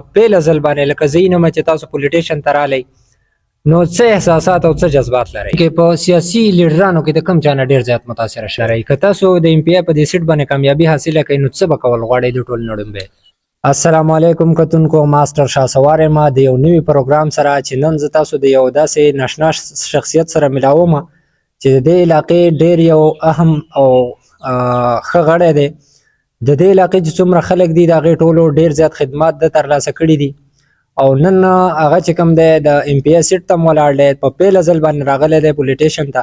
پیله ځل باندې لکه زه ینم چې تاسو پولیټیشن ته رالی نو څه احساسات او څه جذبات لرئ کې په سیاسي لیډرانو کې د کوم چا نه ډېر زیات متاثره شوی که تاسو د ایم پی آی په دې سیټ باندې کامیابي حاصله کړئ نو څه به کول غواړئ د ټول نړۍ السلام علیکم کتونکو ماسټر شاه ما د یو نوي پروګرام سره چې نن زه تاسو د یو داسې ناشنا شخصیت سره ملاوم چې د دې علاقې ډېر یو اهم او ښه غړی دی د دې علاقې چې څومره خلک دي د هغې ټولو ډېر زیات خدمات د ترلاسه کړي دي او نن هغه چې کوم دی د ایم پی آی سیټ ته هم ولاړ دی په پیله ځل باندې راغلی دی پولیټیشن ته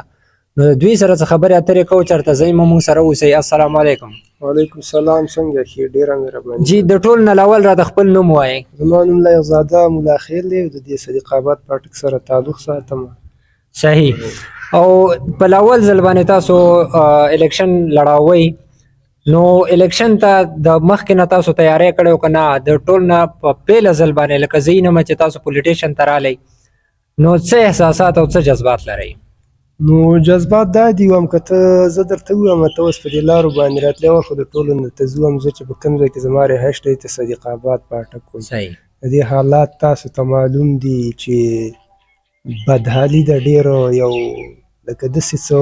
نو دوی سره څه خبرې اترې کوو چېرته ځئ موږ سره اوسئ السلام علیکم وعلیکم السلام څنګه ښې ډېره مهرباني جی د ټول نه لاول راته خپل نوم ووایئ زما نوم لیغزاده ملا خیل دی د دې صدیق آباد پاټک سره تعلق ساتم صحیح او په لاول ځل باندې تاسو الیکشن لړاوئ نو الیکشن ته د مخکې نه تاسو تیاری کړی که نه د ټول نه په پیله ځل باندې لکه زه ینم چې تاسو پولیټیشن ته رالی نو څه احساسات او څه جذبات لرئ نو جذبات دا دي وایم که ته زه درته ووایم ته اوس په دې لارو باندې راتلی وه خو د ټولو نه ته زه وایم زه چې په کوم ځای کې زما رهایش دی ته صدیق آباد پاټک وایي صحیح د دې حالات تاسو ته معلوم دي چې بدحالي ده ډېره یو لکه داسې څه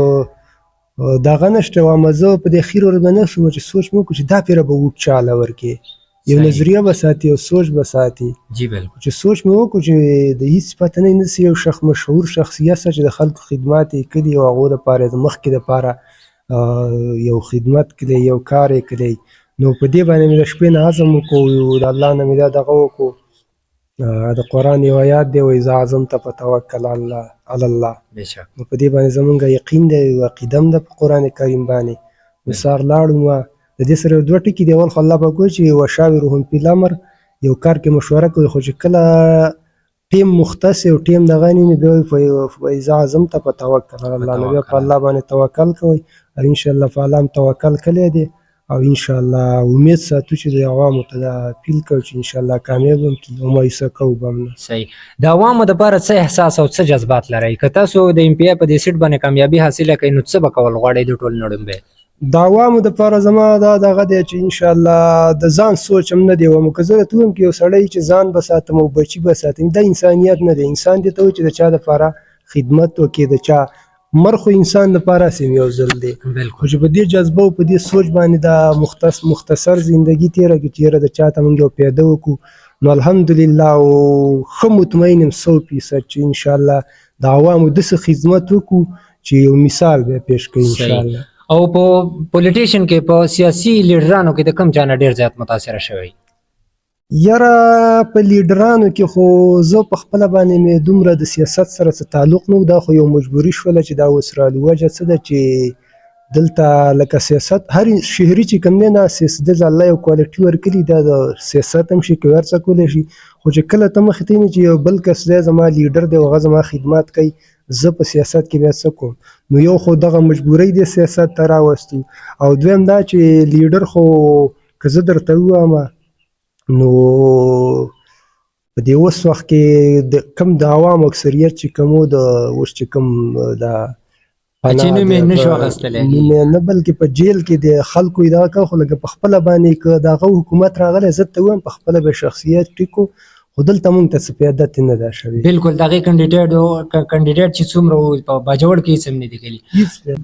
دغه نشته وایم زه په دې اخیر ورځ باندې شوم چې سوچ مې وکړو چې دا پیره به ووټ چاله ورکړې یو نظریه به ساتي یو سوچ به ساتي جی بالکل چې سوچ مې وکړو چې د هېڅ پته نه داسې یو مشهور شخصیت چې د خلکو خدمات یې کړي او هغو دپاره د مخکې دپاره یو خدمت کړی یو کار یې کړی نو په دې باندې مې د شپې نه عزم وکړو د الله نه مې دا دغه وکړو د قرآن یو آیات دی وایي اذا عزمت فتوکل علی الله بېشک نو په دې باندې زمونږ یقین دی او عقیده هم ده په قرآن کریم باندې نو سهار لاړو د دې سره یو دوه ټکي دی اول خو الله پاک وایي چې وشاورهم فی الامر یو کار کې مشوره کوي خو چې کله ټیم مختص او ټیم دغه نه بیا وایي اذا عزمت فتوکل علی الله نو بیا په الله باندې توکل کوئ او انشاءالله په الله هم توکل کړی دی او انشاءالله امید ساتو چې د عوامو ته دا اپیل کوو چې انشاءالله کامیاب هم کړي او مایوسه کوو به هم نه صحیح د عوامو دپاره څه احساس او څه جذبات لرئ که تاسو د ایم پی آی په دې سیټ باندې کامیابي حاصله کړئ نو څه به کول غواړئ د ټول نړۍ د عوامو دپاره زما دا دغه دی چې انشاءالله د ځان سوچ هم نه دی وایم که زه درته ووایم چې یو سړی چې ځان به ساتم او بچي به ساتم دا انسانیت نه دی انسان دې ته وایي چې د چا دپاره خدمت وکړي د چا مر خو انسان دپاره هسې یو ځل دی خو چې په دې جذبه او په دې سوچ باندې دا مختصر زندگی تېره کړي چې یاره د چا ته موږ یو پیاده وکړو نو الحمدلله او ښه مطمئن یم 100% چې انشاءالله د عوامو داسې خدمت وکړو چې یو مثال به پیش کړي انشاءالله او په پولیټیشن کې په سیاسي لیډرانو کې د کوم چا نه ډېر زیات متاثره شوی یاره په لیډرانو کې خو زه په خپله باندې مې دومره د سیاست سره څه تعلق نه و دا خو یو مجبوري شوله چې دا اوس رالو وجه څه ده چې دلته لکه سیاست هر شهري چې کوم دی نه دلته الله یو کوالټي ورکړي دا د سیاست هم شي کوي هر څه کولی شي خو چې کله ته مخې ته وینې چې یو بل کس دی زما لیډر دی او هغه زما خدمات کوي زه په سیاست کې بیا څه کوم نو یو خو دغه مجبورۍ دی سیاست ته راوستو او دویم دا چې لیډر خو که زه درته ووایم نو په دې اوس وخت کې کوم د عوامو اکثریت چې کوم و د اوس چې کوم د چې نوم یې نشو اخیستلی نه بلکې په جیل کې د خلکو یې دغه کوه خو لکه په خپله باندې که د هغه حکومت راغلی زه ته ووایم په خپله به شخصیت ټیکو خو دلته مونږ ته څه پیاده ترې نه ده شوې بلکل د هغې کینډیډیټ چې څومره و په باجوړ کې هېڅ هم نه دي کلي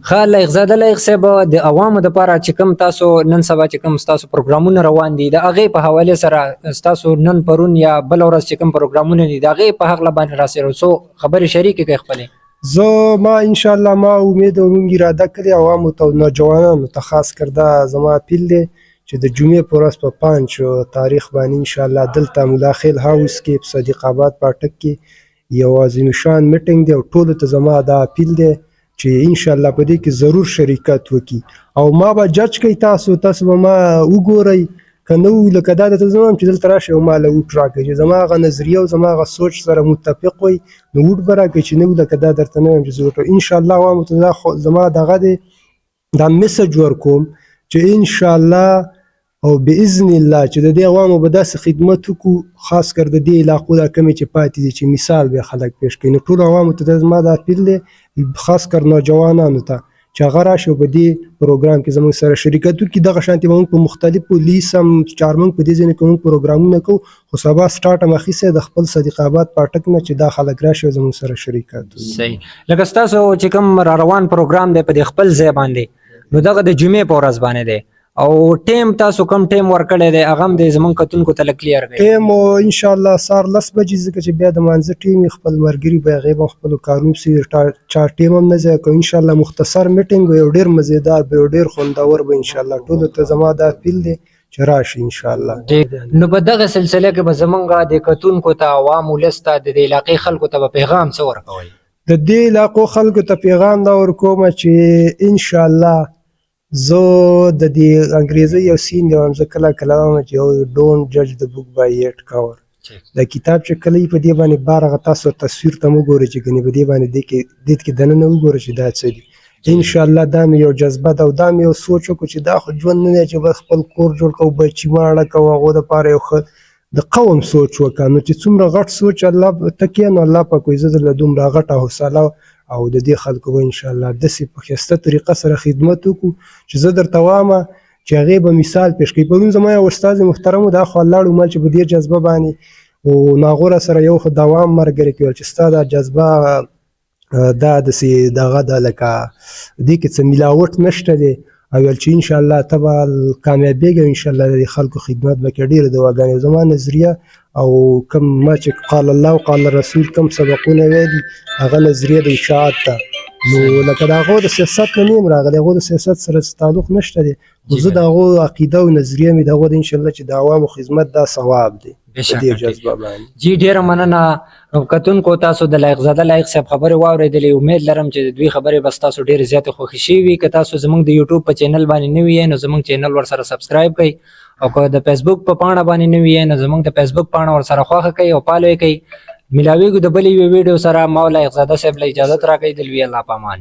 ښه لیغزاده لیغ صاحب د عوامو دپاره چې کوم تاسو نن سبا چې کوم ستاسو پروګرامونه روان دي د هغې په حوالې سره ستاسو نن پرون یا بله ورځ چې کوم پروګرامونه دي د هغې په هکله باندې راسره څو خبرې شریکې کړئ خپلې زه ما انشاءالله ما امید او مونږ اراده کړې عوامو ته او نوجوانانو ته خاص کر دا زما اپیل دی چې د جمعې په ورځ په 5 تاریخ باندې انشاءالله دلته ملا خیل هاوس کې په صدیق آباد پاټک کې یو عظیم شان میټینګ دی او ټولو ته زما دا اپیل دی چې انشاءالله په دې کې ضرور شرکت وکړي او ما به جج کوي تاسو به ما وګورئ که نه وو لکه دا درته زه وایم چې دلته راشئ او ما له ووټ راکړئ چې زما هغه نظریه او زما هغه سوچ سره متفق وی نو ووټ به راکړئ چې نه وو لکه دا درته نه وایم چې زه ووټ انشاءالله عوامو ته دا زما دغه دی دا میسج ورکوم چې انشاءالله او باذن الله چې د دې عوامو به داسې خدمت وکړو خاص کر د دې علاقو دا کمې چې پاتې دي چې مثال به خلک پیش کوي نو ټولو عوامو ته زما دا اپیل دی خاص کر نوجوانانو ته چې هغه راشي او په دې پروګرام کې زموږ سره شریکت وکړي. دغه شانتې به موږ په مختلفو لیسم چارمنګ په دې ځینې کې موږ پروګرامونه کوو، خو سبا سټارټ هم اخیستی د خپل صدیق آباد پاټک نه چې دا خلک راشي او زموږ سره شریکت وکړي. صحیح. لکه ستاسو چې کوم را روان پروګرام دی په دې خپل ځای باندې، نو دغه د جمعې په ورځ باندې دی او ټیم تاسو کوم ټیم ورکړی دی هغه هم د زموږ کتونکو ته لږ کلیر کړئ. ټیم ان شاء الله سهار 10 بجې ځکه چې بیا د مانځه ټیم یې خپل ملګري به هغې به خپلو کارونو پسې چا ټیم هم نه ضایع کوو. انشاءالله مختصر میټینګ به یو ډېر مزیدار به یو ډېر خوندور به انشاءالله. ټولو ته زما دا اپیل دی چې راشي انشاءالله. نو په دغه سلسله کې به زمونږ د کتونکو ته عوام ولس ته د دې علاقې خلکو ته به پیغام څه ورکوئ؟ د دې علاقو خلکو ته پیغام دا ورکوم چې انشاءالله زه د دې انګریزي یو سین دی زه کله کله وایم چې ډونټ جج د بک بای ایټ کور. دا کتاب چې کله په دې باندې بار هغه تاسو تصویر ته وګورئ چې ګنې په دې باندې دې کې دننه وګورئ چې دا څه دي. انشاءالله دا مې یو جذبه ده او دا مې یو سوچ وکړو چې دا خو ژوند نه دی چې به خپل کور جوړ کړو بچي ماړه کوو هغو دپاره یو ښه د قوم سوچ وکړه. نو چې څومره غټ سوچ الله ته کې نو الله پاک وایي زه درله دومره غټه حوصله او د دې خلکو به انشاءالله داسې په ښایسته طریقه سره خدمت وکړو چې زه درته وایم چې هغې به مثال پیش کړي. پرون زما یو استاد محترم و دا خو لاړو مال چې په دې جذبه باندې او ناغو را سره یو خو دوام ملګری کړي چې ستا دا جذبه دا داسې دغه ده لکه دې کې څه ملاوټ نشته دی او ویل چې انشاءالله ته به کامیابېږې او انشاءالله د خلکو خدمت به کوې. ډېرې دعاګانې زما نظریه او کوم ما چې قال الله او قال رسول کوم سبقونه ویلي هغه نظریه د اشاعت ده. نو لکه د هغو د سیاست نه نیم راغلی، هغو د سیاست سره تعلق نشته دی، خو زه د هغو عقیده او نظریه مې د هغو د انشاءالله چې د عوامو خدمت دا ثواب دی په دې جذبه باندې. جی ډیره مننه کتونکو، تاسو د لایق زاده لایق صاحب خبرې واورېدلې. امید لرم چې د دوی خبرې بس تاسو ډېرې زیاتې خوښې شوي. که تاسو زموږ د یوټیوب په چینل باندې نوي یې نو زموږ چینل ورسره سبسکرایب کړئ او که د فیسبوک په پاڼه باندې نوي یې نو زموږ د فیسبوک پاڼه ورسره خوښه کړئ او فالو یې کړئ. ملاویږو د بلې یوې ویډیو سره. ما لایق زاده صاحب له اجازت راکړئ. د لوی الله په امان.